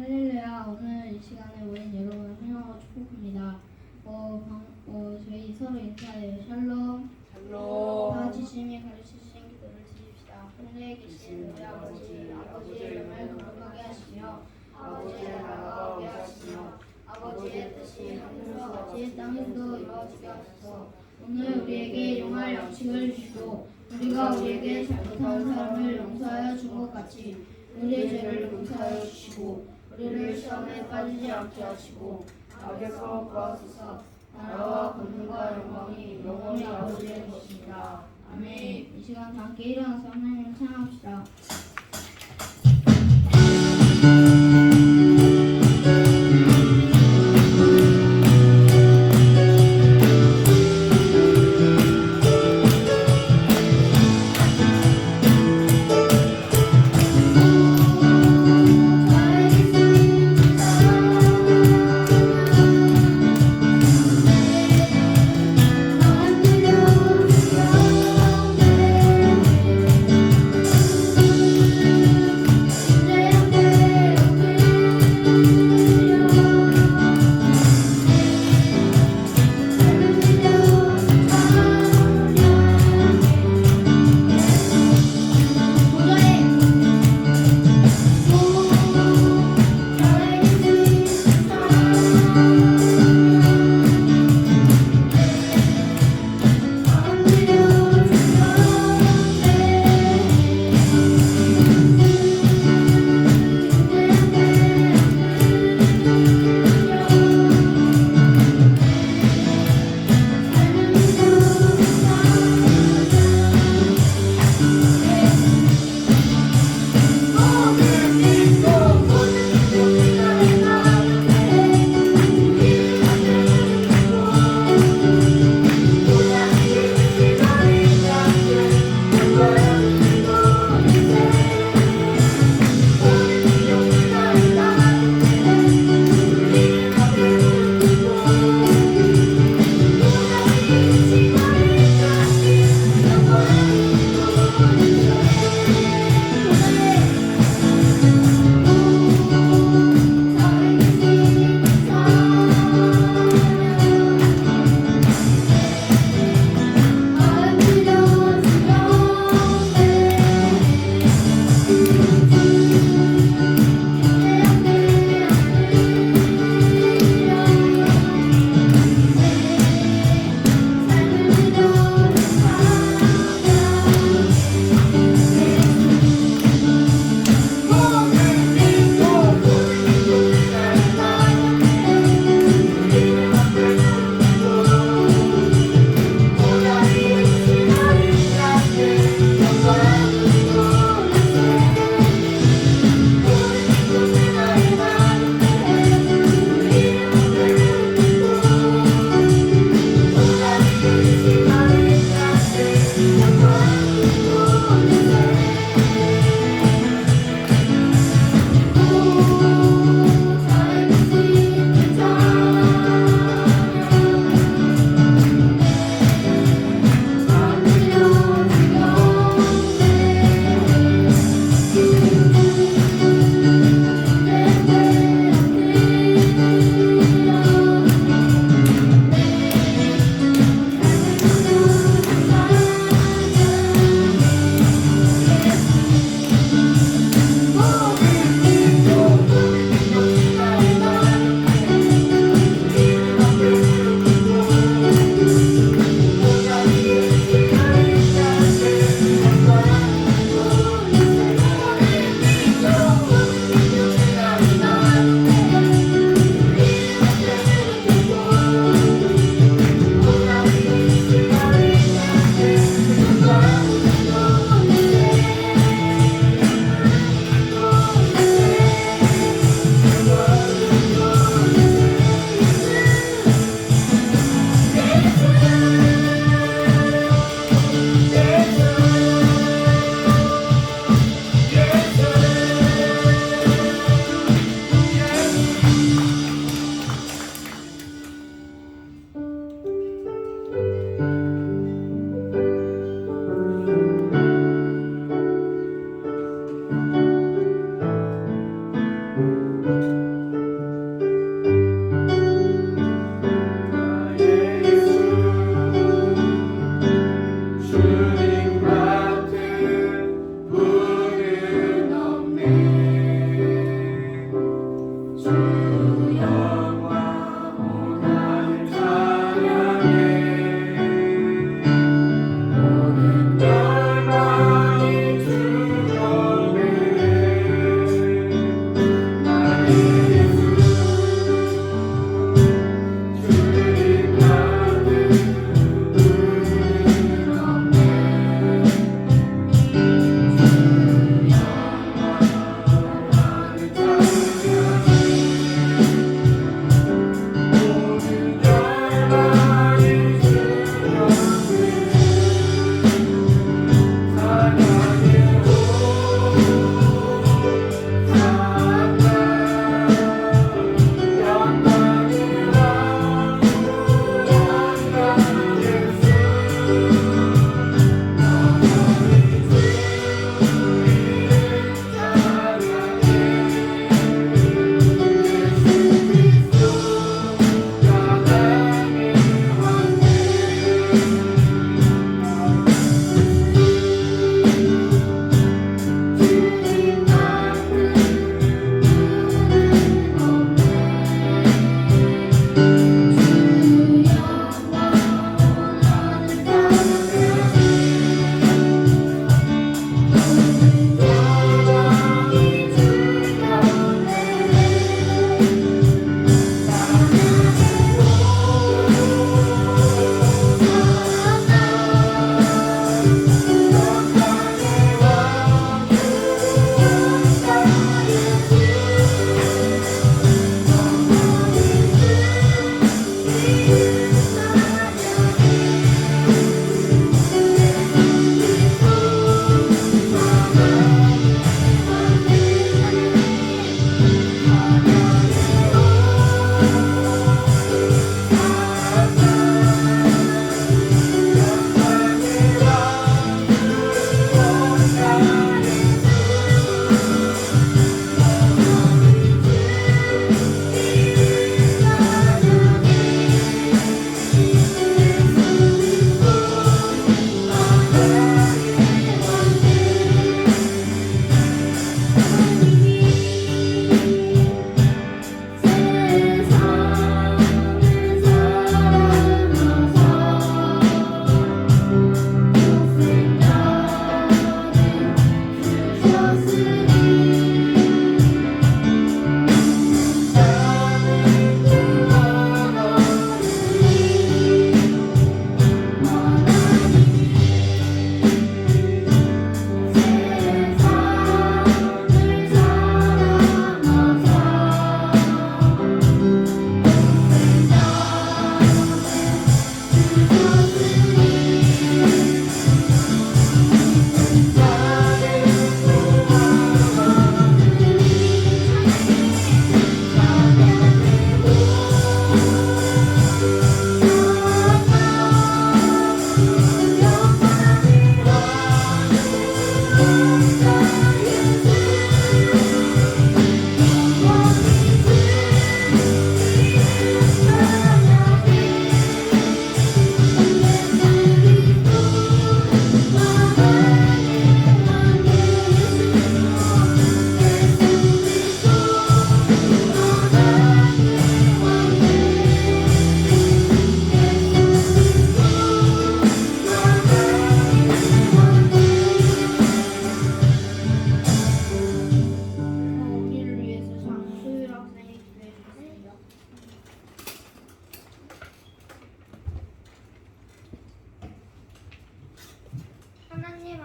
할렐루야. 오늘 이 시간에 모인 여러분을 환영하고 축복합니다. 저희 서로 인사해요. 샬롬. 샬롬. 다 같이 주님이 가르치신 기도를 드립시다. 하늘에 계신 우리 아버지, 아버지의 이름을 거룩하게 하시며 아버지의 나라가 오게 하시며 아버지의 뜻이 하늘과 같이 땅에서도 이루어지게 하소서. 오늘 우리에게 용할 양식을 주시고 우리가 우리에게 잘못한 사람을 용서하여 준 것 같이 우리의 죄를 용서하여 주시고 우리를 시험에 빠지지 않게 하시고 악에서 구하소서. 나라와 권능과 영광이 영원히 아버지의 것입니다. 아멘. 이 시간 다 함께 일어나서 하나님을 찬양합시다.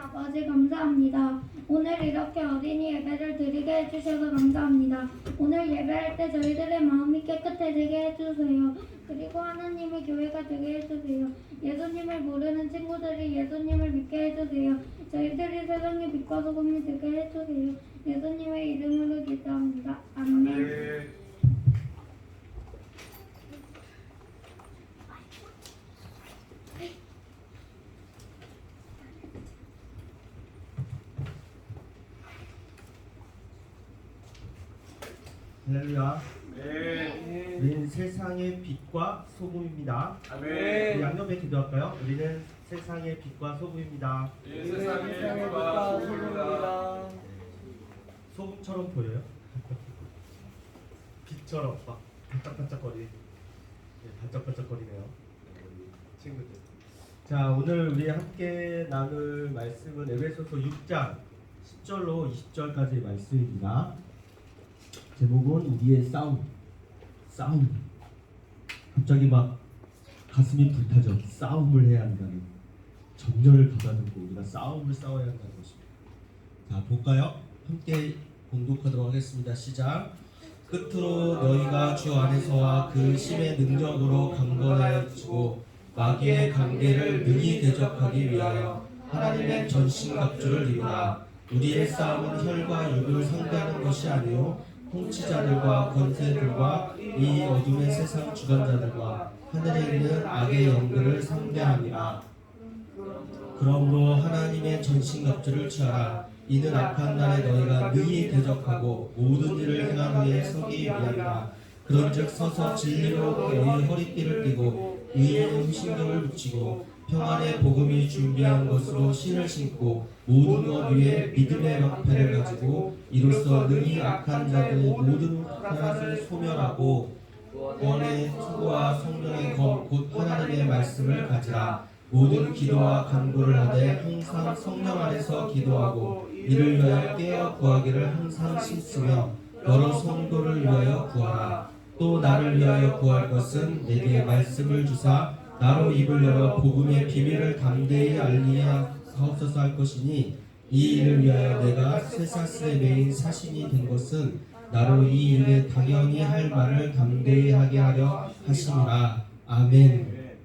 아버지 감사합니다. 오늘 이렇게 어린이 예배를 드리게 해주셔서 감사합니다. 오늘 예배할 때 저희들의 마음이 깨끗해지게 해주세요. 그리고 하나님의 교회가 되게 해주세요. 예수님을 모르는 친구들이 예수님을 믿게 해주세요. 저희들이 세상의 빛과 소금이 되게 해주세요. 예수님의 이름으로 기도합니다. 아멘. 할렐루야. 네. 우리는 세상의 빛과 소금입니다. 우리 아멘. 양옆에 기도할까요? 우리는 세상의 빛과 소금입니다. 세상의 빛과 소금입니다. 소금처럼 보여요? 빛처럼 막 반짝반짝거리네요. 우리 친구들. 자, 오늘 우리 함께 나눌 말씀은 에베소서 6장 10절로 20절까지의 말씀입니다. 제목은 우리의 싸움. 갑자기 막 가슴이 불타죠. 싸움을 해야 한다는, 전열을 가다듬고 우리가 싸움을 싸워야 한다는 것입니다. 자, 볼까요? 함께 봉독하도록 하겠습니다. 시작. 끝으로 너희가 주 안에서와 그 심의 능력으로 강건하여지고 마귀의 관계를 능히 대적하기 위하여 하나님의 전신갑주를 입으라. 우리의 싸움은 혈과 육을 상대하는 것이 아니요 통치자들과 권세들과 이 어둠의 세상 주관자들과 하늘에 있는 악의 영들을 상대함이라. 그러므로 하나님의 전신갑주를 취하라. 이는 악한 날에 너희가 능히 대적하고 모든 일을 행한 후에 서기 위함이라. 그런즉 서서 진리로 너희 허리띠를 띠고 의인의 신경을 붙이고 평안의 복음이 준비한 것으로 신을 신고 모든 것 위에 믿음의 방패를 가지고 이로써 능히 악한 자들의 모든 하나를 소멸하고 구원의 투구와 성령의 검 곧 하나님의 말씀을 가지라. 모든 기도와 간구를 하되 항상 성령 안에서 기도하고 이를 위하여 깨어 구하기를 항상 심쓰며 여러 성도를 위하여 구하라. 또 나를 위하여 구할 것은 내게 말씀을 주사 나로 입을 열어 복음의 비밀을 담대히 알리하옵소서 할 것이니 이 일을 위하여 내가 쇠사슬에 매인 사신이 된 것은 나로 이 일에 당연히 할 말을 담대히 하게 하려 하심이라. 아멘.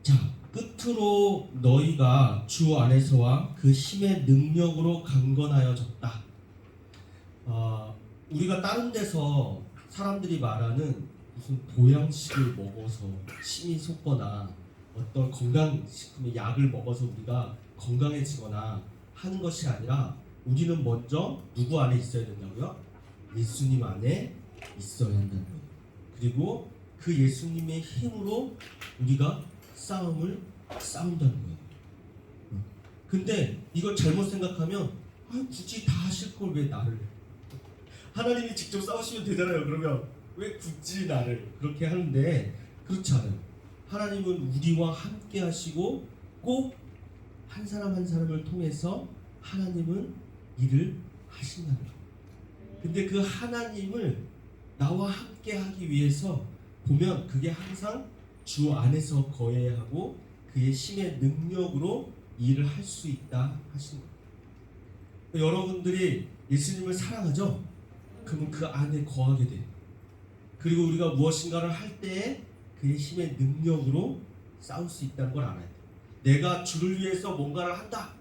자, 끝으로 너희가 주 안에서와 그 힘의 능력으로 강건하여졌다. 우리가 다른 데서 사람들이 말하는 무슨 보양식을 먹어서 힘이 솟거나 어떤 건강식품의 약을 먹어서 우리가 건강해지거나 하는 것이 아니라 우리는 먼저 누구 안에 있어야 된다고요? 예수님 안에 있어야 한다는 거예요. 그리고 그 예수님의 힘으로 우리가 싸운다는 거예요. 근데 이걸 잘못 생각하면 굳이 다 하실 걸 왜 나를, 하나님이 직접 싸우시면 되잖아요. 그러면 왜 굳이 나를 그렇게 하는데, 그렇지 않아요. 하나님은 우리와 함께 하시고 꼭 한 사람 한 사람을 통해서 하나님은 일을 하신다는 거예요. 근데 그 하나님을 나와 함께 하기 위해서 보면 그게 항상 주 안에서 거해야 하고 그의 힘의 능력으로 일을 할 수 있다 하신 거예요. 여러분들이 예수님을 사랑하죠? 그러면 그 안에 거하게 돼요. 그리고 우리가 무엇인가를 할 때에 그의 힘의 능력으로 싸울 수 있다는 걸 알아야 돼요. 내가 주를 위해서 뭔가를 한다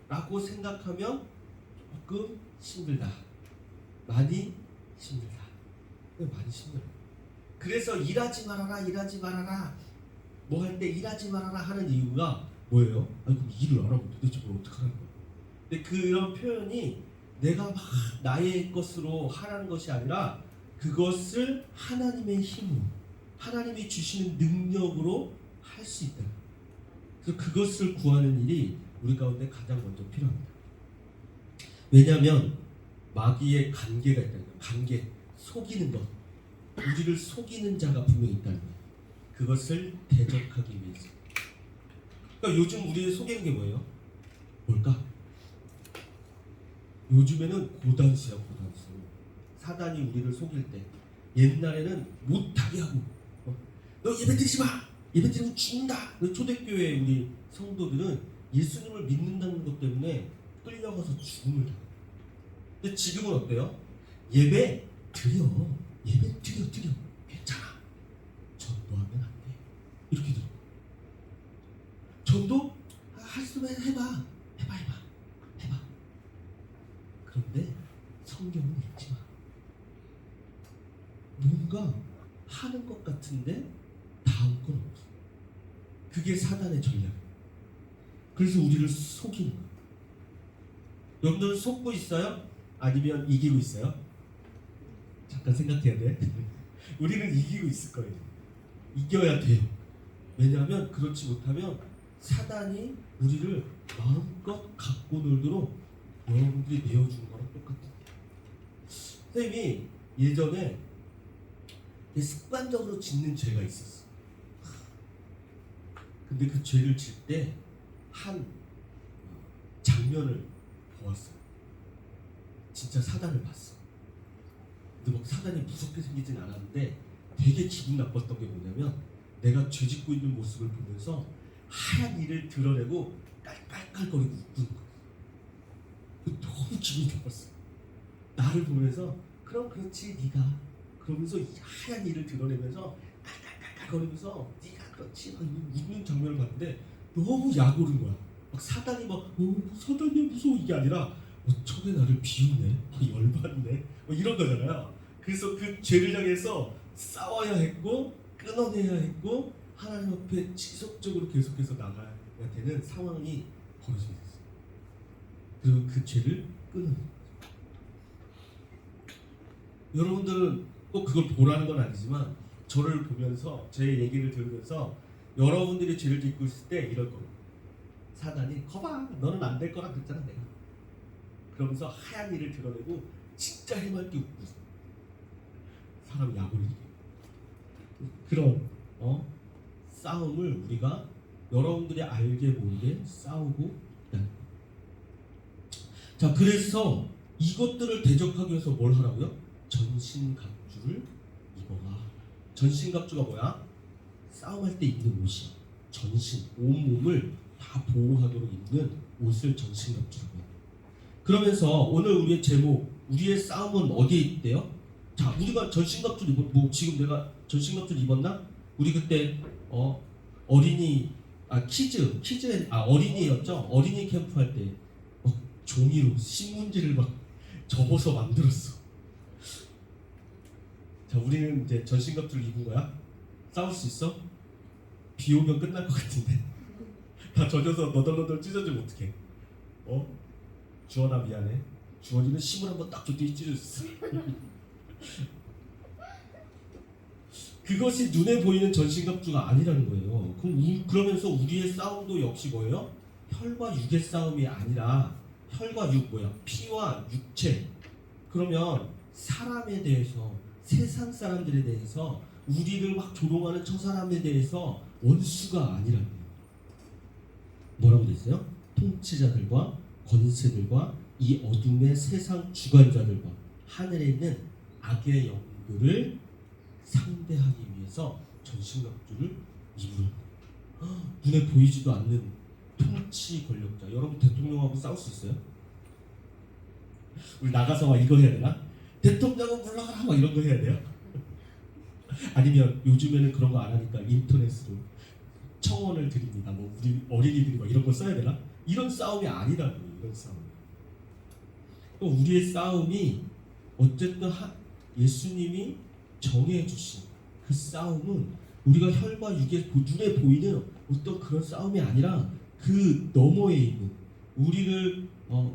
라고 생각하면 조금 힘들다, 많이 힘들다, 많이 힘들어요. 그래서 일하지 말아라 뭐 할 때 일하지 말아라 하는 이유가 뭐예요? 아니 그럼 일을 안 하면 도대체 뭘 어떻게 하는 거야? 근데 그런 표현이 내가 막 나의 것으로 하라는 것이 아니라 그것을 하나님의 힘으로, 하나님이 주시는 능력으로 할 수 있다. 그래서 그것을 구하는 일이 우리 가운데 가장 먼저 필요합니다. 왜냐하면 마귀의 관계가 있다는 거예요. 관계, 속이는 것, 우리를 속이는 자가 분명히 있다는 거예요. 그것을 대적하기 위해서. 그러니까 요즘 우리를 속이는 게 뭐예요? 뭘까? 요즘에는 고단수야, 고단수. 사단이 우리를 속일 때, 옛날에는 못하게 하고, 너 예배 드리지 마! 예배 드리면 죽는다! 초대교회 우리 성도들은 예수님을 믿는다는 것 때문에 끌려가서 죽음을 당해요. 근데 지금은 어때요? 예배 드려. 예배 드려. 괜찮아. 전도하면 안 돼. 이렇게 들어. 전도 할 수 있으면 해봐. 그런데 성경은 읽지 마. 뭔가 하는 것 같은데 다음 건 없어. 그게 사단의 전략. 그래서 우리를 속이는 거야. 여러분들은 속고 있어요? 아니면 이기고 있어요? 잠깐 생각해야 돼. 우리는 이기고 있을 거예요. 이겨야 돼요. 왜냐하면 그렇지 못하면 사단이 우리를 마음껏 갖고 놀도록 여러분들이 내어주는 거랑 똑같아요. 선생님이 예전에 습관적으로 짓는 죄가 있었어. 근데 그 죄를 질 때 한 장면을 보았어요. 진짜 사단을 봤어. 근데 막 사단이 무섭게 생기진 않았는데 되게 기분 나빴던 게 뭐냐면 내가 죄 짓고 있는 모습을 보면서 하얀 이를 드러내고 깔깔깔거리고 웃는 거야. 너무 기분이 나빴어. 나를 보면서 그럼 그렇지 네가 그러면서 이 하얀 이를 드러내면서 깔깔깔거리면서 네가 그렇지 막 웃는 장면을 봤는데 너무 약오른 거야. 막 사단이 막 사단이 무서워 이게 아니라 저게 나를 비웃네, 열받네 이런 거잖아요. 그래서 그 죄를 향해서 싸워야 했고 끊어내야 했고 하나님 앞에 지속적으로 계속해서 나가야 되는 상황이 벌어지게 됐어요. 그리고 그 죄를 끊는 거예요. 여러분들은 꼭 그걸 보라는 건 아니지만 저를 보면서 제 얘기를 들으면서 여러분들이 죄를 짓고 있을 때 이럴 겁니다. 사단이 거봐 너는 안 될 거라 그랬잖아 내가. 그러면서 하얀 이를 드러내고 진짜 해맑게 웃고 있어. 사람 약올리게. 그런 싸움을 우리가 여러분들이 알게 모르게 싸우고 있다는 거예요. 자, 그래서 이것들을 대적하기 위해서 뭘 하라고요? 전신갑주를 입어라. 전신갑주가 뭐야? 싸움할 때 입는 옷이야. 전신, 온몸을 다 보호하도록 입는 옷을 전신갑주라고 해요. 그러면서 오늘 우리의 제목, 우리의 싸움은 어디에 있대요? 자, 우리가 전신갑주를 지금 내가 전신갑주를 입었나? 우리 그때 어린이 어린이였죠? 어린이 캠프 할 때 종이로 신문지를 막 접어서 만들었어. 자, 우리는 이제 전신갑주를 입은 거야. 싸울 수 있어? 비 오면 끝날 것 같은데. 다 젖어서 너덜너덜 찢어지면 어떡해? 주원아 미안해. 주원이는 심을 한번 딱 줬더니 찢어졌어. 그것이 눈에 보이는 전신갑주가 아니라는 거예요. 그러면서 우리의 싸움도 역시 뭐예요? 혈과 육의 싸움이 아니라 혈과 육 뭐야? 피와 육체. 그러면 사람에 대해서 세상 사람들에 대해서 우리를 막 조롱하는 저 사람에 대해서 원수가 아니라는 거예요. 뭐라고 됐어요? 통치자들과 권세들과 이 어둠의 세상 주관자들과 하늘에 있는 악의 영들을 상대하기 위해서 전신갑주를 입으라. 눈에 보이지도 않는 통치 권력자. 여러분 대통령하고 싸울 수 있어요? 우리 나가서 막 이거 해야 되나? 대통령은 물러가라 막 이런 거 해야 돼요? 아니면 요즘에는 그런 거 안 하니까 인터넷으로 청원을 드립니다. 뭐 우리 어린이들이 막 이런 거 써야 되나? 이런 싸움이 아니라고요. 이런 싸움. 또 우리의 싸움이 어쨌든 예수님이 정해주신 그 싸움은 우리가 혈과 육의 눈에 보이는 어떤 그런 싸움이 아니라 그 너머에 있는 우리를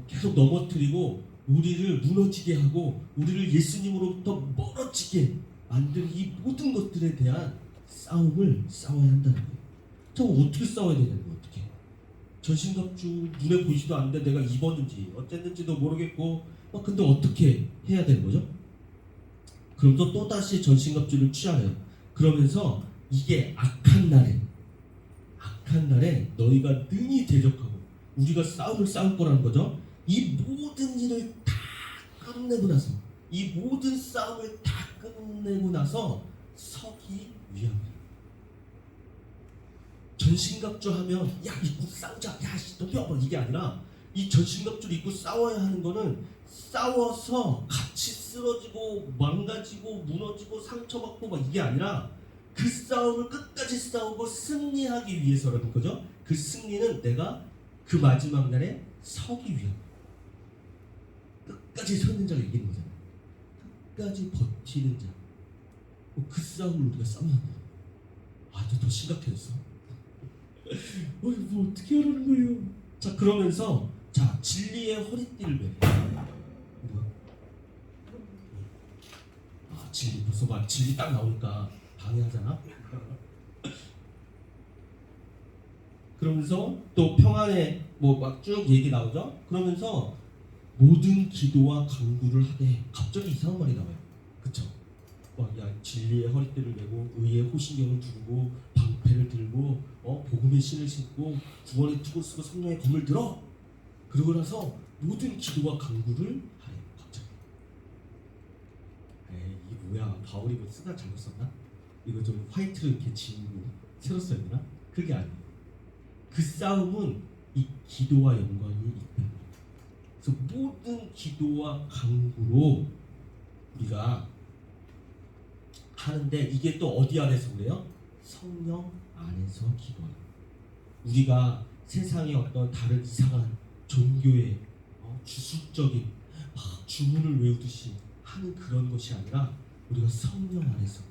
계속 넘어뜨리고 우리를 무너지게 하고 우리를 예수님으로부터 멀어지게 만든 이 모든 것들에 대한 싸움을 싸워야 한다는 거예요. 저 어떻게 싸워야 되냐는 거예요. 어떻게? 전신갑주 눈에 보이지도 않는데 내가 입었는지 어쨌는지도 모르겠고 근데 어떻게 해야 되는 거죠? 그럼 또다시 전신갑주를 취하래요. 그러면서 이게 악한 날에 너희가 능히 대적하고 우리가 싸움을 싸울 거라는 거죠. 이 모든 일을 다 끝내고 나서 이 모든 싸움을 다 끝내고 나서 서기 위함이에요. 전신갑주 하면 야 입고 싸우자, 야씨 덤벼, 이게 아니라 이 전신갑주를 입고 싸워야 하는 거는 싸워서 같이 쓰러지고 망가지고 무너지고 상처받고 막 이게 아니라 그 싸움을 끝까지 싸우고 승리하기 위해서라는 거죠. 그 승리는 내가 그 마지막 날에 서기 위한, 끝까지 서 있는 자가 이기는 거잖아요. 끝까지 버티는 자. 그 싸움을 우리가 싸워야 돼요. 아, 이제 더 심각해졌어. 뭐 어떻게 하라는 거예요? 자, 그러면서 자, 진리의 허리띠를 매요. 아, 진리 벌써 막 진리 딱 나오니까 방해하잖아. 그러면서 또 평안에 뭐 막 쭉 얘기 나오죠. 그러면서 모든 기도와 간구를 하되, 갑자기 이상한 말이 나와요. 그쵸? 야, 진리의 허리띠를 메고 의의 호신경을 두르고 방패를 들고 복음의 신을 신고 구원의 투구 쓰고 성령의 검을 들어. 그러고 나서 모든 기도와 간구를 하래. 갑자기. 에이, 이게 뭐야? 바울이 뭐 쓰다 잘못 썼나? 이거 좀 화이트를 이렇게 지우고 새로 써야 되나? 그게 아니에요. 그 싸움은 이 기도와 연관이 있다. 그래서 모든 기도와 간구로 우리가 하는데, 이게 또 어디 안에서 그래요? 성령 안에서 기도하는. 우리가 세상의 어떤 다른 이상한 종교의 주술적인 막 주문을 외우듯이 하는 그런 것이 아니라, 우리가 성령 안에서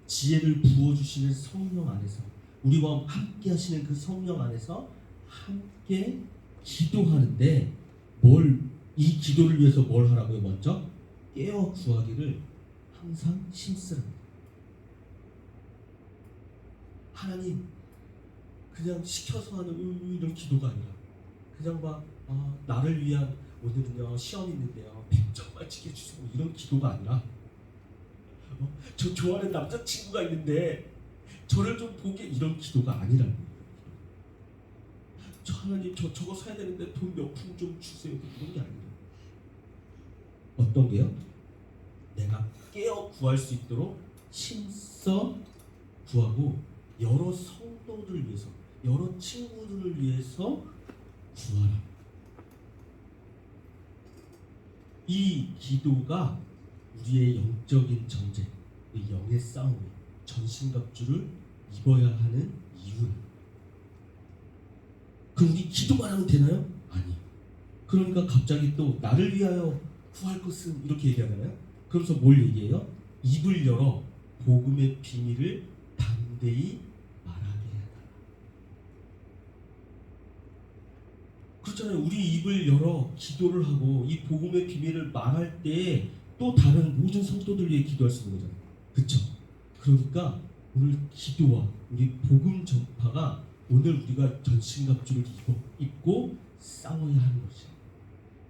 지혜를 부어주시는 성령 안에서 우리와 함께 하시는 그 성령 안에서 함께 기도하는데, 이 기도를 위해서 뭘 하라고요? 먼저 깨어 구하기를 항상 힘쓰랍니다. 하나님, 그냥 시켜서 하는 이런 기도가 아니라 그냥 막 나를 위한 오늘은요 시험 있는데요 100점 맞히게 해주세요 이런 기도가 아니라 저 좋아하는 남자친구가 있는데 저를 좀 보게, 이런 기도가 아니라는 거예요. 저 하나님 저거 사야 되는데 돈 몇 푼 좀 주세요, 이런 게 아니에요. 어떤 게요? 내가 깨어 구할 수 있도록 힘써 구하고 여러 성도들을 위해서, 여러 친구들을 위해서 구하라. 이 기도가 우리의 영적인 전쟁, 영의 싸움에 전신갑주를 입어야 하는 이유는. 그럼 우리 기도만 하면 되나요? 아니. 그러니까 갑자기 또 나를 위하여 구할 것은 이렇게 얘기하잖아요. 그러면서 뭘 얘기해요? 입을 열어 복음의 비밀을 담대히 말하게 해달라. 그렇잖아요. 우리 입을 열어 기도를 하고 이 복음의 비밀을 말할 때 또 다른 모든 성도들 위해 기도할 수 있는 거잖아요. 그렇죠? 그러니까 오늘 기도와 우리 복음 전파가 오늘 우리가 전신갑주를 입고 싸워야 하는 것이에요.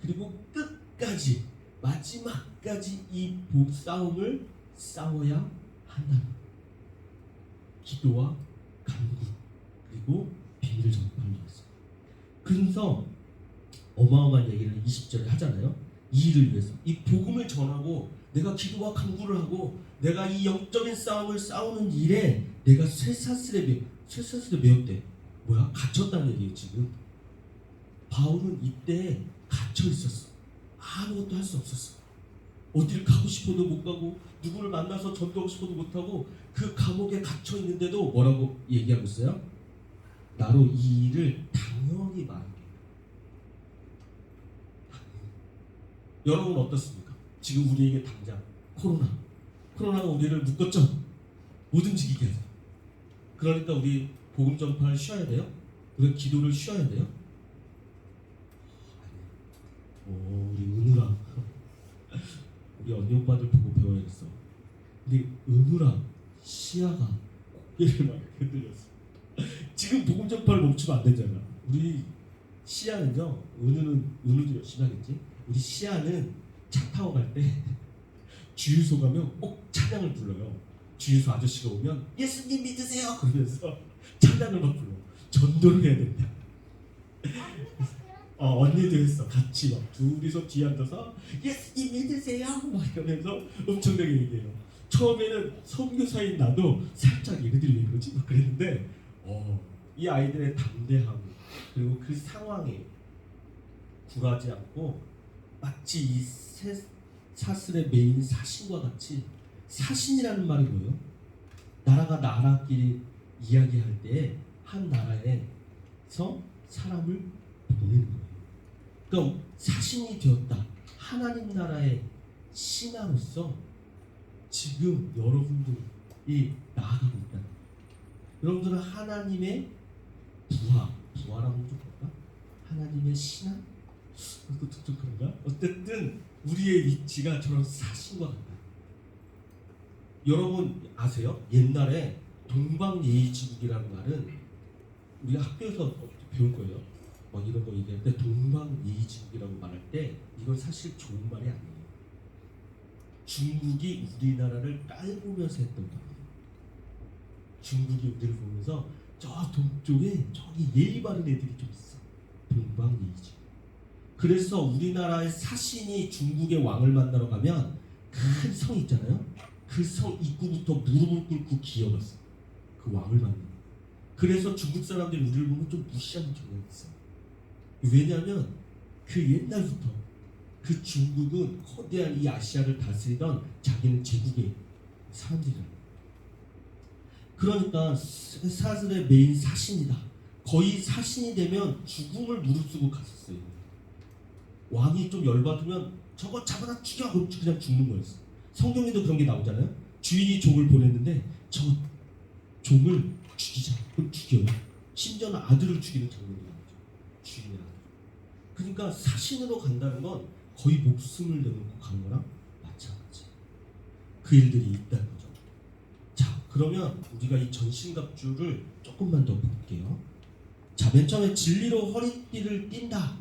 그리고 끝까지 마지막까지 이 싸움을 싸워야 한다는 기도와 간구 그리고 비밀을 전파하는 것입니다. 그래서 어마어마한 얘기를 20절에 하잖아요. 이 일을 위해서, 이 복음을 전하고 내가 기도와 간구를 하고 내가 이 영적인 싸움을 싸우는 일에 내가 쇠사슬에 매였대. 뭐야? 갇혔다는 얘기예요. 지금 바울은 이때 갇혀 있었어. 아무것도 할 수 없었어. 어디를 가고 싶어도 못 가고 누구를 만나서 전도하고 싶어도 못 하고 그 감옥에 갇혀 있는데도 뭐라고 얘기하고 있어요? 나로 이 일을 당연히 말하게. 여러분 어떻습니까? 지금 우리에게 당장 코로나가 우리를 묶었죠. 못 움직이게 하죠. 그러니까 우리 복음 전파를 쉬어야 돼요? 우리가 기도를 쉬어야 돼요? 우리 은우랑 우리 언니 오빠들 보고 배워야겠어. 우리 은우랑 시아가 고개를 막 흔들렸어. 지금 복음 전파를 멈추면 안 되잖아. 우리 시아는요, 은우도 열심히 하겠지. 우리 시아는 차 타고 갈 때 주유소 가면 꼭 찬양을 불러요. 주유소 아저씨가 오면 예수님 믿으세요 그러면서 찬양을 막 불러. 전도를 해야 된다. 언니도 했어. 같이 막 둘이서 뒤에 앉아서 예수님 믿으세요 막 이러면서 엄청나게 얘기해요. 처음에는 선교사인 나도 살짝 얘기들이 왜 그러지 막 그랬는데 이 아이들의 담대함 그리고 그 상황에 굴하지 않고 마치 이 사슬에 매인 사신과 같이, 사신이라는 말이 뭐예요? 나라가 나라끼리 이야기할 때 한 나라에서 사람을 보내는 거예요. 그러니까 사신이 되었다. 하나님 나라의 신하로서 지금 여러분들이 나아가고 있다. 여러분들은 하나님의 부하라고 좀 볼까? 하나님의 신하? 그것도 좀 그런가? 어쨌든 우리의 위치가 저런 사신과 같다. 여러분 아세요? 옛날에 동방예의지국이라는 말은 우리가 학교에서 배울 거예요. 막 이런 거 얘기할 때 동방예의지국이라고 말할 때 이건 사실 좋은 말이 아니에요. 중국이 우리나라를 깔보면서 했던 말이에요. 중국이 우리를 보면서 저 동쪽에 저기 예의 바른 애들이 좀 있어. 동방예의지국. 그래서 우리나라의 사신이 중국의 왕을 만나러 가면 큰 성 있잖아요. 그 성 입구부터 무릎을 꿇고 기어갔어. 그 왕을 만나. 그래서 중국 사람들이 우리를 보면 좀 무시하는 경향이 있어. 왜냐하면 그 옛날부터 그 중국은 거대한 이 아시아를 다스리던 자기는 제국의 사람들이라. 그러니까 사슬의 메인 사신이다. 거의 사신이 되면 죽음을 무릅쓰고 갔었어요. 왕이 좀 열받으면 저거 잡아다 죽여! 그냥 죽는 거였어. 성경에도 그런 게 나오잖아요. 주인이 종을 보냈는데 저 종을 죽이자. 그럼 죽여요. 심지어는 아들을 죽이는 장면이 나오죠. 주인의 아들. 그러니까 사신으로 간다는 건 거의 목숨을 내놓고 가는 거랑 마찬가지. 그 일들이 있다는 거죠. 자, 그러면 우리가 이 전신갑주를 조금만 더 볼게요. 자, 맨 처음에 진리로 허리띠를 띈다.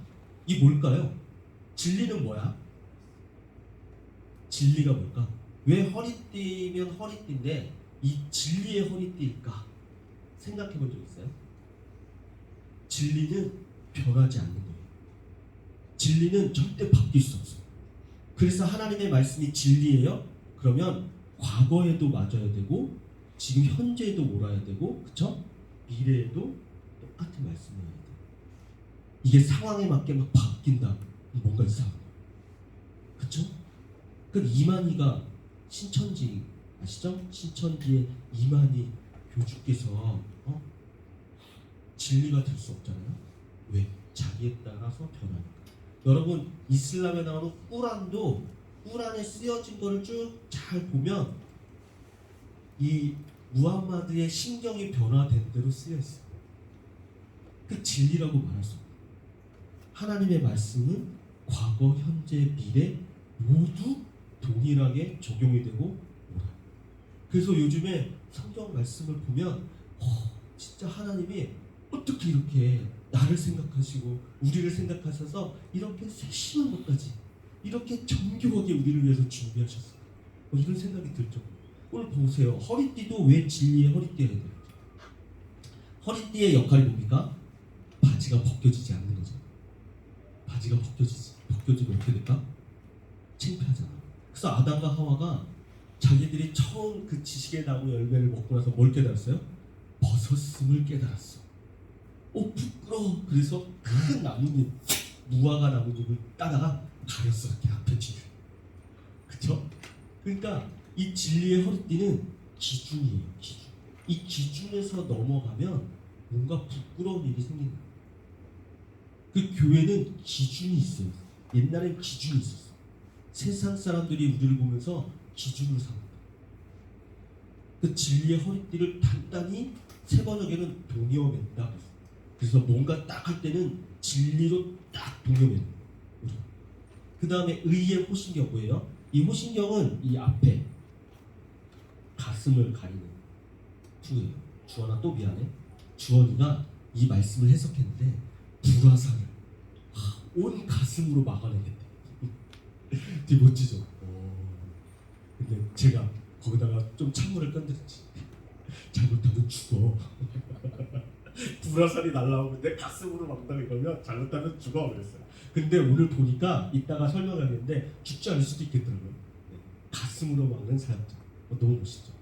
이 뭘까요? 진리는 뭐야? 진리가 뭘까? 왜 허리띠면 허리띠인데 이 진리의 허리띠일까? 생각해 본 적 있어요? 진리는 변하지 않는 거예요. 진리는 절대 바뀔 수 없어요. 그래서 하나님의 말씀이 진리예요? 그러면 과거에도 맞아야 되고 지금 현재에도 옳아야 되고, 그쵸? 미래에도 똑같은 말씀을 해야 돼요. 이게 상황에 맞게 막 바뀐다. 뭔가 이상한 거예요. 그쵸? 그 이만희가 신천지 아시죠? 신천지의 이만희 교주께서 진리가 될 수 없잖아요. 왜? 자기에 따라서 변하니까. 여러분 이슬람에 나오는 꾸란도 꾸란에 쓰여진 거를 쭉 잘 보면 이 무함마드의 심경이 변화된 대로 쓰여 있어요. 그 진리라고 말할 수 없어요. 하나님의 말씀은 과거, 현재, 미래 모두 동일하게 적용이 되고 옳아요. 그래서 요즘에 성경 말씀을 보면 진짜 하나님이 어떻게 이렇게 나를 생각하시고 우리를 생각하셔서 이렇게 세심한 것까지 이렇게 정교하게 우리를 위해서 준비하셨어요. 이런 생각이 들 정도. 오늘 보세요. 허리띠도 왜 진리의 허리띠가 돼요? 허리띠의 역할이 뭡니까? 바지가 벗겨지지 않는 거죠. 바지가 벗겨지면 어떻게 될까? 창피하잖아. 그래서 아담과 하와가 자기들이 처음 그 지식의 나무 열매를 먹고 나서 뭘 깨달았어요? 벗었음을 깨달았어. 부끄러워. 그래서 큰 나뭇잎, 무화과 나뭇잎을 따다가 가렸어. 이렇게 앞에 뒤를. 그쵸? 그러니까 이 진리의 허리띠는 기준이에요. 기준. 이 기준에서 넘어가면 뭔가 부끄러운 일이 생긴다. 그 교회는 기준이 있어요. 옛날엔 기준이 있었어. 세상 사람들이 우리를 보면서 기준을 삼는다. 그 진리의 허리띠를 단단히 세 번역에는 동여맨다. 그래서 뭔가 딱 할 때는 진리로 딱 동여맨다. 그 다음에 의의 호신경 뭐예요? 이 호신경은 이 앞에 가슴을 가리는 투예요. 주원아 또 미안해. 주원이가 이 말씀을 해석했는데 불화살을 온 가슴으로 막아내겠대. 되게 멋지죠? 근데 제가 거기다가 좀 찬물을 건드렸지. 잘못하면 죽어. 불화살이 날라오는데 가슴으로 막다가 이러면 잘못하면 죽어 그랬어요. 근데 오늘 보니까 이따가 설명하겠는데 죽지 않을 수도 있겠더라고요. 가슴으로 막는 사람들. 너무 멋있죠.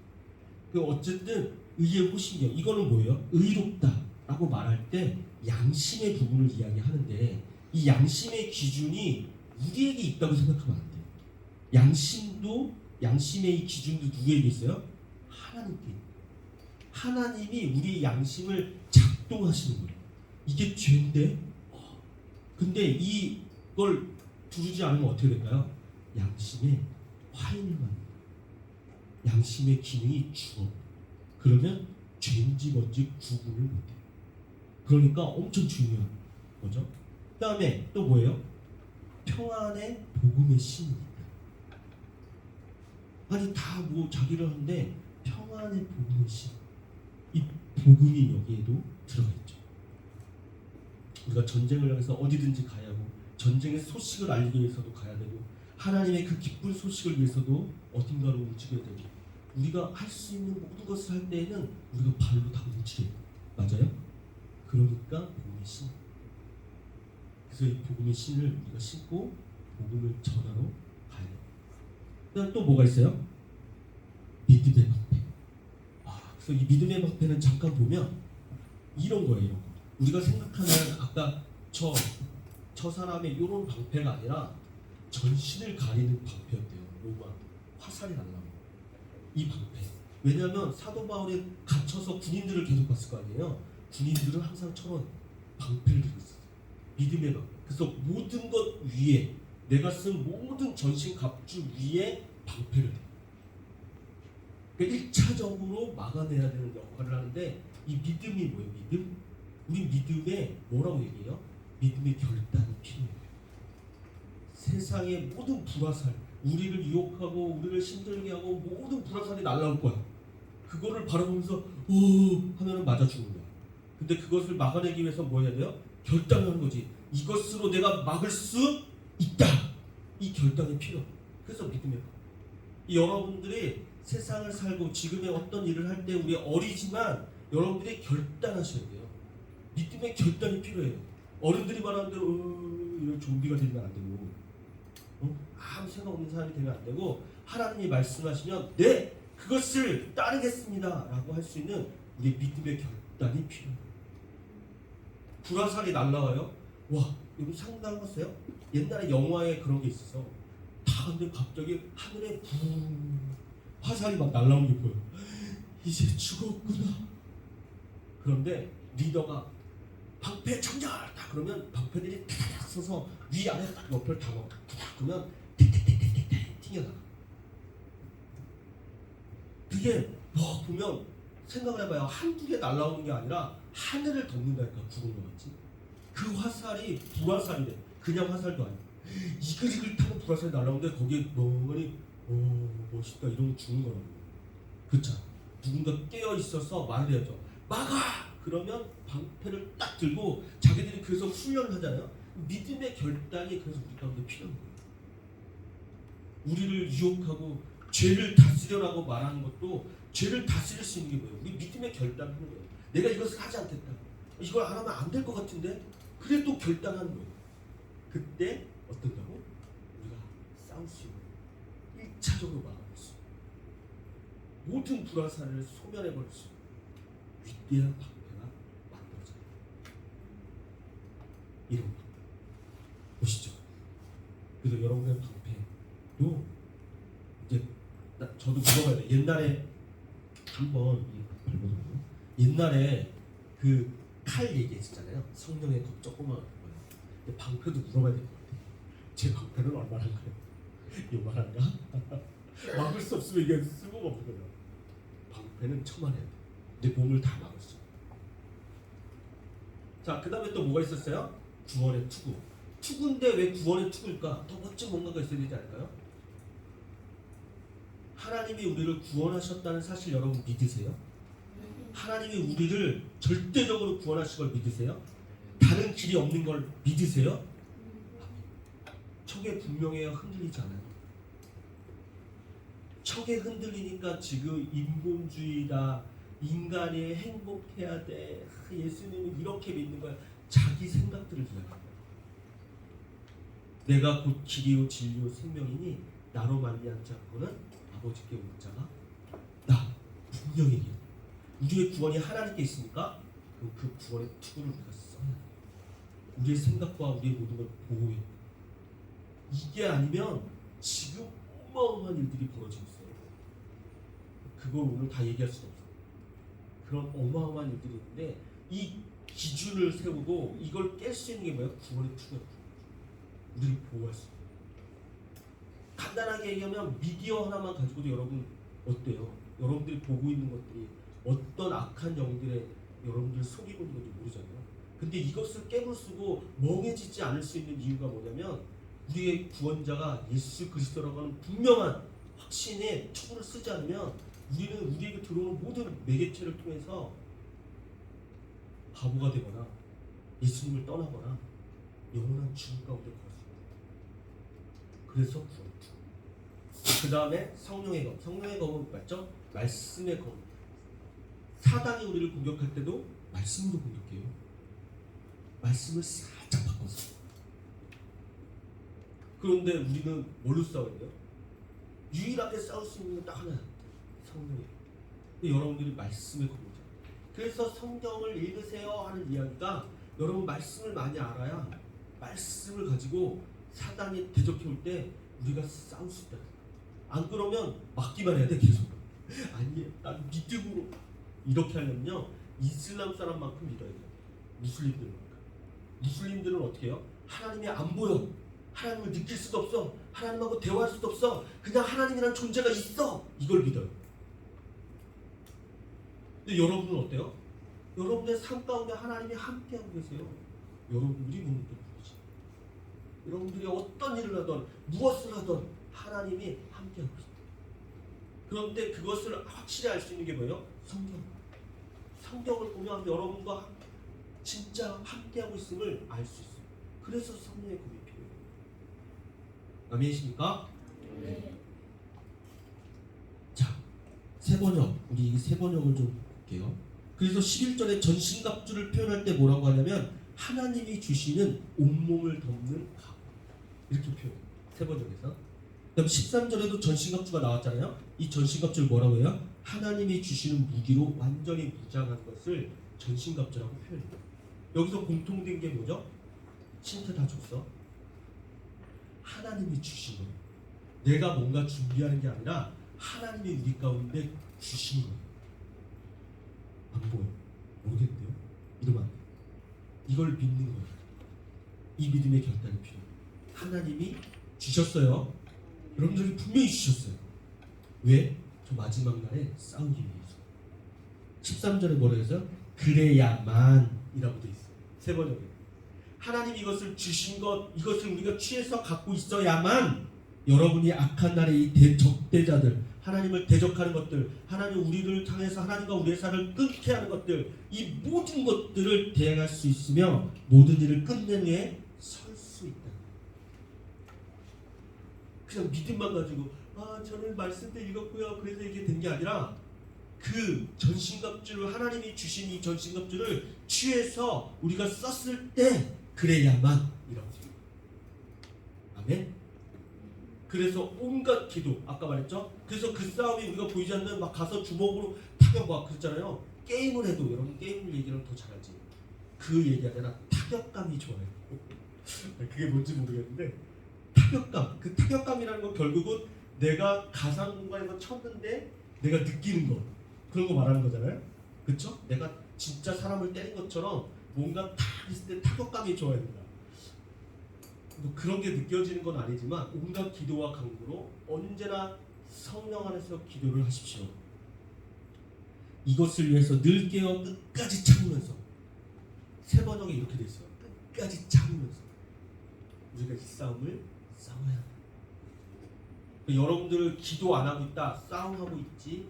그 어쨌든 의의 호신경 이거는 뭐예요? 의롭다. 라고 말할 때 양심의 부분을 이야기하는데 이 양심의 기준이 우리에게 있다고 생각하면 안 돼요. 양심의 이 기준도 누구에게 있어요? 하나님께. 하나님이 우리의 양심을 작동하시는 거예요. 이게 죄인데 근데 이걸 두르지 않으면 어떻게 될까요? 양심에 화인을 만듭니다. 양심의 기능이 죽어. 그러면 죄인지 뭔지 구분을 못해요. 그러니까 엄청 중요한 거죠. 그 다음에 또 뭐예요? 평안의 복음의 신입니다. 아니 다 뭐 자기를 하는데 평안의 복음의 신. 이 복음이 여기에도 들어가 있죠. 우리가 전쟁을 향해서 어디든지 가야 하고 전쟁의 소식을 알리기 위해서도 가야 되고 하나님의 그 기쁜 소식을 위해서도 어딘가로 움직여야 되고 우리가 할 수 있는 모든 것을 할 때에는 우리가 발로 다 움직여요. 맞아요? 그러니까 복음의 신. 그래서 이 복음의 신을 우리가 신고 복음을 전하러 가야 돼요. 그다음 또 뭐가 있어요? 믿음의 방패. 그래서 이 믿음의 방패는 잠깐 보면 이런 거예요. 이런 거. 우리가 생각하는 아까 저 사람의 이런 방패가 아니라 전신을 가리는 방패였대요. 로마 화살이 날라오고 이 방패. 왜냐하면 사도 바울이 갇혀서 군인들을 계속 봤을 거 아니에요. 군인들은 항상 저런 방패를 들고 있었어요. 믿음의 방패. 그래서 모든 것 위에 내가 쓴 모든 전신 갑주 위에 방패를 대. 그러니까 1차적으로 막아내야 되는 역할을 하는데 이 믿음이 뭐예요? 믿음? 우리 믿음에 뭐라고 얘기해요? 믿음의 결단이 필요해요. 세상의 모든 불화살, 우리를 유혹하고 우리를 힘들게 하고 모든 불화살이 날라올 거야. 그거를 바라보면서 하면은 맞아 죽는 거야. 근데 그것을 막아내기 위해서 뭐 해야 돼요? 결단하는 거지. 이것으로 내가 막을 수 있다. 이 결단이 필요해. 그래서 믿음이에요. 여러분들이 세상을 살고 지금의 어떤 일을 할 때 우리 어리지만 여러분들이 결단하셔야 돼요. 믿음의 결단이 필요해요. 어른들이 말하는 대로 이런 좀비가 되면 안 되고 아무 생각 없는 사람이 되면 안 되고 하나님이 말씀하시면 네 그것을 따르겠습니다 라고 할 수 있는 우리 믿음의 결단이 필요해요. 불화살이 날라와요. 와 여기 상당하세요? 옛날에 영화에 그런 게 있어서 다 근데 갑자기 하늘에 화살이 막 날라오는 게 보여. 이제 죽었구나. 그런데 리더가 방패 청결하다 그러면 방패들이 타닥 서서 위아래 딱 옆을 다 먹어. 그러면 틱틱틱틱틱 튕겨나가. 그게 뭐 보면 생각을 해봐요. 한두 개 날라오는 게 아니라 하늘을 덮는다니까. 구름 것 같지. 그 화살이 불화살이래. 그냥 화살도 아니야. 이글이글 타고 불화살이 날라오는데 거기에 멍하니 멋있다 이러면 죽는 거라고. 그렇죠. 누군가 깨어 있어서 말을 해야죠. 막아! 그러면 방패를 딱 들고 자기들이 그래서 훈련을 하잖아요. 믿음의 결단이 그래서 우리 가운데 필요한 거예요. 우리를 유혹하고 죄를 다스려라고 말하는 것도 죄를 다스릴 수 있는 게 뭐예요? 우리 믿음의 결단을 하는 거예요. 내가 이것을 하지 않겠다. 이걸 안 하면 안 될 것 같은데 그래 또 결단하는 거예요. 그때 어떤다고? 우리가 싸울 수 있는 1차적으로 막아볼 수 있는 모든 불화살을 소멸해버릴 수 있는 위대한 방패가 만들어져요. 이런 방패 보시죠. 그래서 여러분의 방패도 이제 저도 물어봐야 돼요. 옛날에 한번 옛날에 그 칼 얘기했었잖아요. 성령의 겁 조그만 거예요. 방패도 물어봐야 될 것 같아요. 제 방패는 얼마나인가요? 요만한가? 막을 수 없으면 이게 쓸모가 없거든요. 방패는 처만해야 돼. 내 몸을 다 막을 수. 자, 그 다음에 또 뭐가 있었어요? 구원의 투구. 투구인데 왜 구원의 투구일까? 더 멋진 뭔가가 있어야 되지 않을까요? 하나님이 우리를 구원하셨다는 사실 여러분 믿으세요? 하나님이 우리를 절대적으로 구원하신 걸 믿으세요? 다른 길이 없는 걸 믿으세요? 척에 분명해야 흔들리지 않아요. 척에 흔들리니까 지금 인본주의다. 인간이 행복해야 돼. 예수님은 이렇게 믿는 거야. 자기 생각들을 이야기합니다. 내가 곧 길이요 진리요 생명이니 나로 말미암지 않고는 아버지께 올 자가 나. 분명히 얘기해요. 우리의 구원이 하나님께 있습니까? 그럼 그 구원의 투구를 우리가 써야 돼. 우리의 생각과 우리의 모든 걸 보호해. 이게 아니면 지금 어마어마한 일들이 벌어지고 있어요. 그걸 오늘 다 얘기할 수는 없어요. 그런 어마어마한 일들이 있는데 이 기준을 세우고 이걸 깰 수 있는 게 뭐예요? 구원의 투구예요. 우리를 보호할 수 있어요. 간단하게 얘기하면 미디어 하나만 가지고도 여러분 어때요? 여러분들이 보고 있는 것들이 어떤 악한 영들의 여러분들 속이고 있는 건지 모르잖아요. 근데 이것을 깨부수고 멍해지지 않을 수 있는 이유가 뭐냐면 우리의 구원자가 예수 그리스도라고 하는 분명한 확신의 투구를 쓰지 않으면 우리는 우리에게 들어오는 모든 매개체를 통해서 바보가 되거나 예수님을 떠나거나 영원한 죽음 가운데 갈 수 있다. 그래서 구원. 그 다음에 성령의 검. 성령의 검은 맞죠? 말씀의 검. 사단이 우리를 공격할 때도 말씀으로 공격해요. 말씀을 살짝 바꿔서. 그런데 우리는 뭘로 싸워야 돼요? 유일하게 싸울 수 있는 건 딱 하나야. 성령이에요. 근데 여러분들이 말씀의 검이죠. 그래서 성경을 읽으세요 하는 이야기가 여러분 말씀을 많이 알아야 말씀을 가지고 사단이 대적해올 때 우리가 싸울 수 있다. 안 그러면 막기만 해야 돼 계속. 아니 난 믿음으로 이렇게 하려면요 이슬람 사람만큼 믿어야 돼요. 무슬림들만큼. 무슬림들은 어떻게 해요? 하나님이 안 보여. 하나님을 느낄 수도 없어. 하나님하고 대화할 수도 없어. 그냥 하나님이라는 존재가 있어. 이걸 믿어요. 근데 여러분은 어때요? 여러분의 삶 가운데 하나님이 함께하고 계세요. 여러분들이 보는 게 누구지? 여러분들이 어떤 일을 하던 무엇을 하던 하나님이 함께하고 있어요. 그런데 그것을 확실히 알 수 있는 게 뭐예요? 성경. 성경을 보면 여러분과 진짜 함께하고 있음을 알 수 있어요. 그래서 성령의 검이 필요해요. 아멘이십니까? 네. 자, 세 번역. 우리 이 세 번역을 좀 볼게요. 그래서 11절에 전신갑주를 표현할 때 뭐라고 하냐면 하나님이 주시는 온몸을 덮는 갑. 이렇게 표현해요. 세 번역에서. 그다음 13절에도 전신갑주가 나왔잖아요. 이 전신갑주를 뭐라고 해요? 하나님이 주시는 무기로 완전히 무장한 것을 전신갑주라고 표현해요. 여기서 공통된 게 뭐죠? 힌트 다 줬어. 하나님이 주신 거예요. 내가 뭔가 준비하는 게 아니라 하나님이 우리 가운데 주신 거예요. 안 보여. 모르겠대요. 이러면 안 돼. 이걸 믿는 거예요. 이 믿음의 결단이 필요해요. 하나님이 주셨어요. 여러분들이 분명히 주셨어요. 왜? 저 마지막 날에 싸우기 위해서. 13절에 뭐라고 했어요? 그래야만 이라고 돼 있어요. 세 번역에. 하나님이 이것을 주신 것, 이것을 우리가 취해서 갖고 있어야만 여러분이 악한 날의 이 적대자들, 하나님을 대적하는 것들, 하나님 우리를 향해서 하나님과 우리의 삶을 끊게 하는 것들, 이 모든 것들을 대항할 수 있으며 모든 일을 끝낸 후에 설 수 있다. 그냥 믿음만 가지고 저는 말씀 때 읽었고요. 그래서 이게 된 게 아니라 그 전신갑주를 하나님이 주신 이 전신갑주를 취해서 우리가 썼을 때 그래야만 이라고 생각해요. 아멘. 그래서 온갖 기도 아까 말했죠. 그래서 그 싸움이 우리가 보이지 않는 막 가서 주먹으로 타격 막 그랬잖아요. 게임을 해도 여러분 게임 얘기는 더 잘하지. 그 얘기하잖아. 타격감이 좋아요. 그게 뭔지 모르겠는데 타격감. 그 타격감이라는 건 결국은 내가 가상 공간에서 쳤는데 내가 느끼는 거 그런 거 말하는 거잖아요. 그렇죠? 내가 진짜 사람을 때린 것처럼 뭔가 탁 했을 때 타격감이 좋아야 된다. 뭐 그런 게 느껴지는 건 아니지만 온갖 기도와 간구로 언제나 성령 안에서 기도를 하십시오. 이것을 위해서 늘 깨어 끝까지 참으면서 세 번역에 이렇게 돼 있어요. 끝까지 참으면서 우리가 이 싸움을 싸워야 합니다. 여러분들 기도 안 하고 있다, 싸움하고 있지,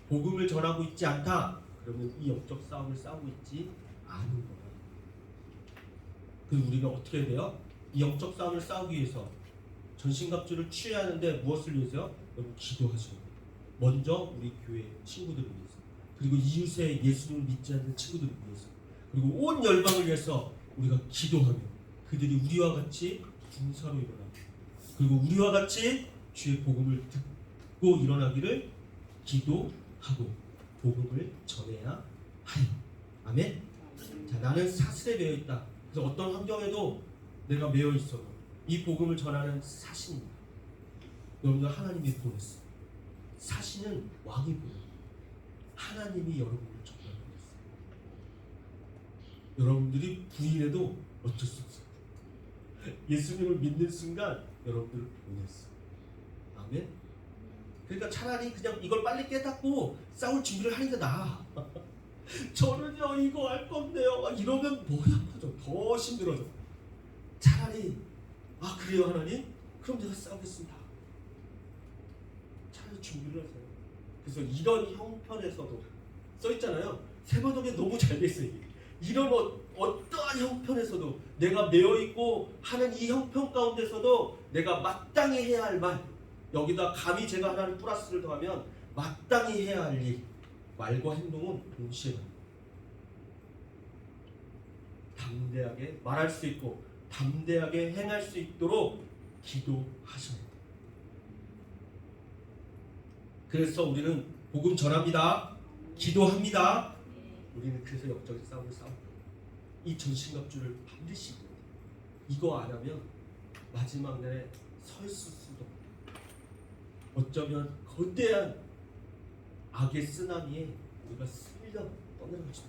복음을 전하고 있지 않다. 그러면 이 영적 싸움을 싸우고 있지 않은 거예요. 그리고 우리가 어떻게 해야 돼요? 이 영적 싸움을 싸우기 위해서 전신갑주를 취해야 하는데 무엇을 위해서요? 여러분 기도하셔야 돼요. 먼저 우리 교회 친구들을 위해서, 그리고 이웃의 예수님을 믿지 않는 친구들을 위해서, 그리고 온 열방을 위해서 우리가 기도하며 그들이 우리와 같이 군사로 일어나고, 그리고 우리와 같이 주의 복음을 듣고 일어나기를 기도하고 복음을 전해야 하여 아멘. 자, 나는 사슬에 매여 있다. 그래서 어떤 환경에도 내가 매여 있어도 이 복음을 전하는 사신입니다. 여러분들 하나님이 보냈어. 사신은 왕이 보내. 하나님이 여러분을 정말 보냈어요. 여러분들이 부인해도 어쩔 수 없어요. 예수님을 믿는 순간 여러분들을 보냈어. 아멘. 그러니까 차라리 그냥 이걸 빨리 깨닫고 싸울 준비를 하는 게 나아. 저는요 이거 할 건데요 이러면 머리 아파져. 더 힘들어져. 차라리 아 그래요 하나님? 그럼 내가 싸우겠습니다. 차라리 준비를 하세요. 그래서 이런 형편에서도 써있잖아요. 세번역에 너무 잘 돼있어요. 이런 어떠한 형편에서도 내가 매여있고 하는 이 형편 가운데서도 내가 마땅히 해야 할 말, 여기다 감히 제가 하나를 플러스를 더하면 마땅히 해야 할 일, 말과 행동은 동시에 담대하게 말할 수 있고 담대하게 행할 수 있도록 기도하셔야 돼요. 그래서 우리는 복음 전합니다. 기도합니다. 우리는 그래서 역적인 싸움을 싸웁니다. 이 전신갑주를 반드시 입어야 돼요. 이거 안 하면 마지막 날에 서 있을 수도 없고 어쩌면 거대한 악의 쓰나미에 우리가 쓸려 떠내려가죠.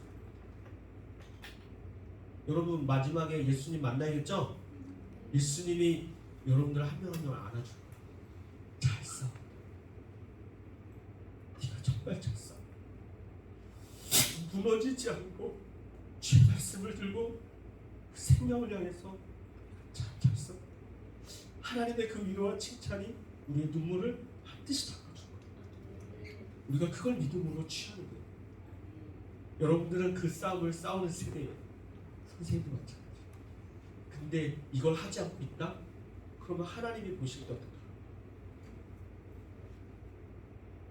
여러분 마지막에 예수님 만나야겠죠? 예수님이 여러분들 한 명 한 명 안아줄 거예요. 잘 싸워. 네가 정말 잘 싸워. 무너지지 않고 주의 말씀을 들고 그 생명을 향해서 잘 싸워. 하나님의 그 위로와 칭찬이 우리의 눈물을 반드시 닦아줄 거예요. 우리가 그걸 믿음으로 취하는 거예요. 여러분들은 그 싸움을 싸우는 세대예요. 선생님도 마찬가지. 근데 이걸 하지 않고 있다? 그러면 하나님이 보실 때 어떨까?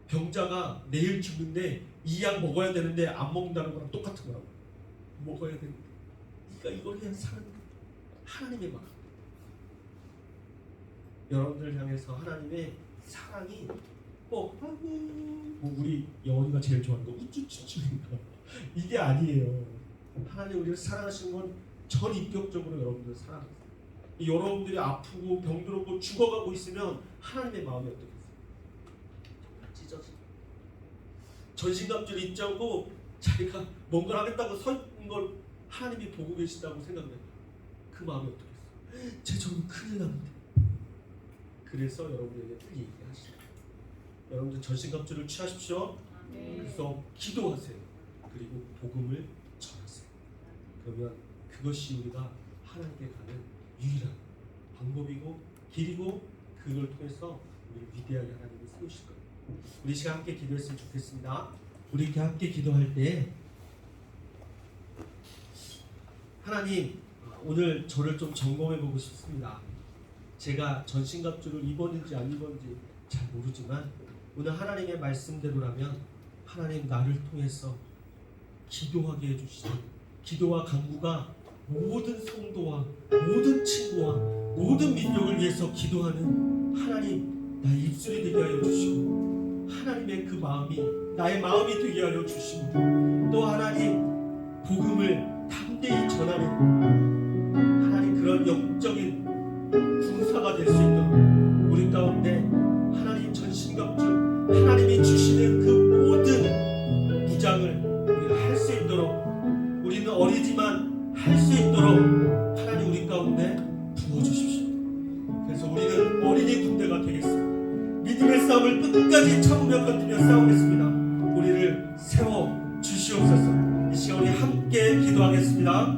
병자가 내일 죽는데 이 약 먹어야 되는데 안 먹는다는 거랑 똑같은 거라고. 먹어야 되는데 네가 이걸 해야 사는 거야. 하나님의 마음. 여러분들 향해서 하나님의 사랑이 뭐 우리 영원이가 제일 좋아하는 거 우쭈쭈쭈인가 이게 아니에요. 하나님 우리를 사랑하시는 건 전인격적으로 여러분들을 사랑하세요. 여러분들이 아프고 병들었고 죽어가고 있으면 하나님의 마음이 어떻겠어요? 정말 찢어지고 전신갑주를 입지 않고 자기가 뭔가를 하겠다고 서 있는 걸 하나님이 보고 계신다고 생각해요. 그 마음이 어떻겠어요? 쟤 저는 큰일 났는데. 그래서 여러분에게 그 얘기하시죠. 여러분들 전신갑주를 취하십시오. 그래서 기도하세요. 그리고 복음을 전하세요. 그러면 그것이 우리가 하나님께 가는 유일한 방법이고 길이고 그걸 통해서 우리 위대하게 하나님을 세우실 거예요. 우리 시간 함께 기도했으면 좋겠습니다. 우리 이렇게 함께 기도할 때 하나님 오늘 저를 좀 점검해 보고 싶습니다. 제가 전신갑주를 입었는지 안 입었는지 잘 모르지만 오늘 하나님의 말씀대로라면 하나님 나를 통해서 기도하게 해주시죠. 기도와 간구가 모든 성도와 모든 친구와 모든 민족을 위해서 기도하는 하나님 나의 입술이 되게 하여 주시고 하나님의 그 마음이 나의 마음이 되게 하여 주시고 또 하나님 복음을 담대히 전하는 하나님 그런 영적인 군사가 될 수 있도록 우리 가운데 하나님 전신갑주 하나님이 주시는 그 모든 무장을 우리가 할 수 있도록 우리는 어리지만 할 수 있도록 하나님 우리 가운데 부어주십시오. 그래서 우리는 어린이 군대가 되겠습니다. 믿음의 싸움을 끝까지 참으며 견디며 싸우겠습니다. 우리를 세워 주시옵소서. 이 시간 우리 함께 기도하겠습니다.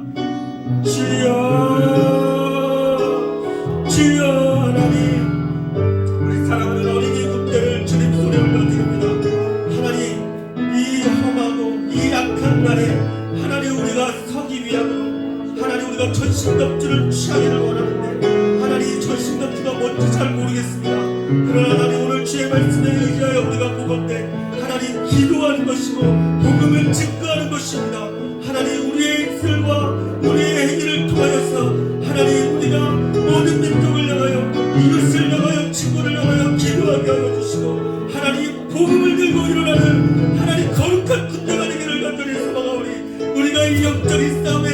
주여 하나님 우리 사랑하는 어린이 군대를 주님 손에 올려드립니다. 하나님 이 험하고 이 약한 날에 하나님 우리가 서기 위함으로 하나님 우리가 전신갑주를 취하기를 원하는데 하나님 전신갑주가 뭔지 잘 모르겠습니다. 그러나 하나님 오늘 주의 말씀에 의지하여 우리가 보건대 하나님 기도하는 것이고 복음을 증거하는 것입니다. 하나님 우리의 입술과 우리의 행위를 통하여서 하나님 우리가 모든 민족을 향하여 이웃을 향하여 친구를 향하여 기도하게 하여 주시고 하나님 복음을 들고 일어나는 하나님 거룩한 군대가 되기를 간절히 소망하오니 우리가 이 영적인 싸움에,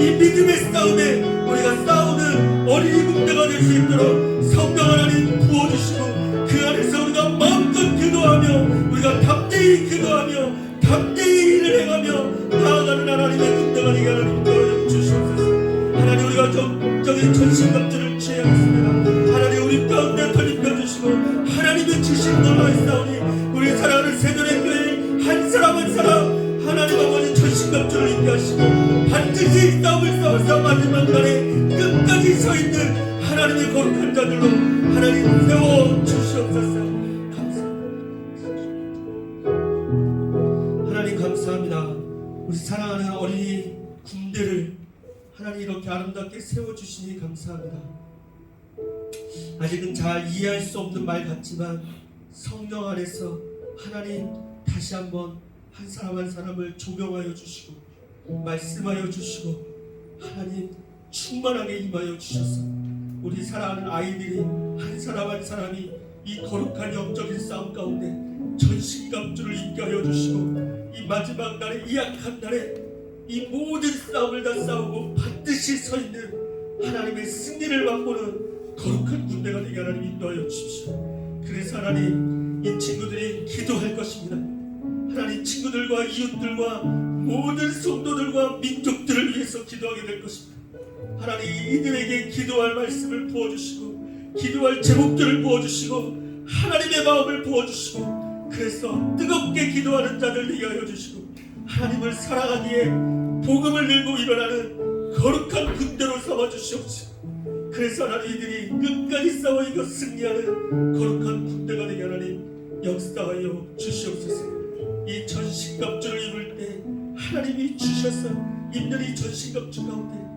이 믿음의 싸움에 우리가 싸우는 어린이 군대가 될 수 있도록 성령 하나님 부어주시고, 그 안에서 우리가 마음껏 기도하며 우리가 담대히 기도하며 담대히 일을 행하며 나아가는 하나님의 군대가 되게 하나님 도와주시옵소서. 하나님, 우리가 적인 전신갑주를 취하겠습니다. 하나님, 우리 가운데 돌입해 주시고 하나님의 주신 놀라있사오니 우리 사랑하는 새들의 교회 한 사람 한 사람 하나님 아버지 전신갑주를 입게 하시고 반드시 싸움을 싸워서 마지막 날에 끝까지 서 있는 하나님의 거룩한 자들로 하나님 세워 주시옵소서. 하나님 감사합니다. 우리 사랑하는 어린이 군대를 하나님 이렇게 아름답게 세워주시니 감사합니다. 아직은 잘 이해할 수 없는 말 같지만 성령 안에서 하나님 다시 한번 한 사람 한 사람을 조명하여 주시고 말씀하여 주시고 하나님 충만하게 임하여 주셔서 우리 사랑하는 아이들이 한 사람 한 사람이 이 거룩한 영적인 싸움 가운데 전신갑주를 입게 하여 주시고 이 마지막 날에, 이 약한 날에 이 모든 싸움을 다 싸우고 반드시 서 있는 하나님의 승리를 맛보는 거룩한 군대가 되게 하나님 인도하여 주십시오. 그래서 하나님 이 친구들이 기도할 것입니다. 하나님 친구들과 이웃들과 모든 성도들과 민족들을 위해서 기도하게 될 것입니다. 하나님 이들에게 기도할 말씀을 부어주시고 기도할 제목들을 부어주시고 하나님의 마음을 부어주시고 그래서 뜨겁게 기도하는 자들 되게 하여 주시고 하나님을 사랑하기에 복음을 들고 일어나는 거룩한 군대로 삼아주시옵소서. 그래서 하나님 이들이 끝까지 싸워 이겨 승리하는 거룩한 군대가 되게 하나님 역사하여 주시옵소서. 이 전신갑주를 입을 때 하나님이 주셔서 입는 이 전신갑주 가운데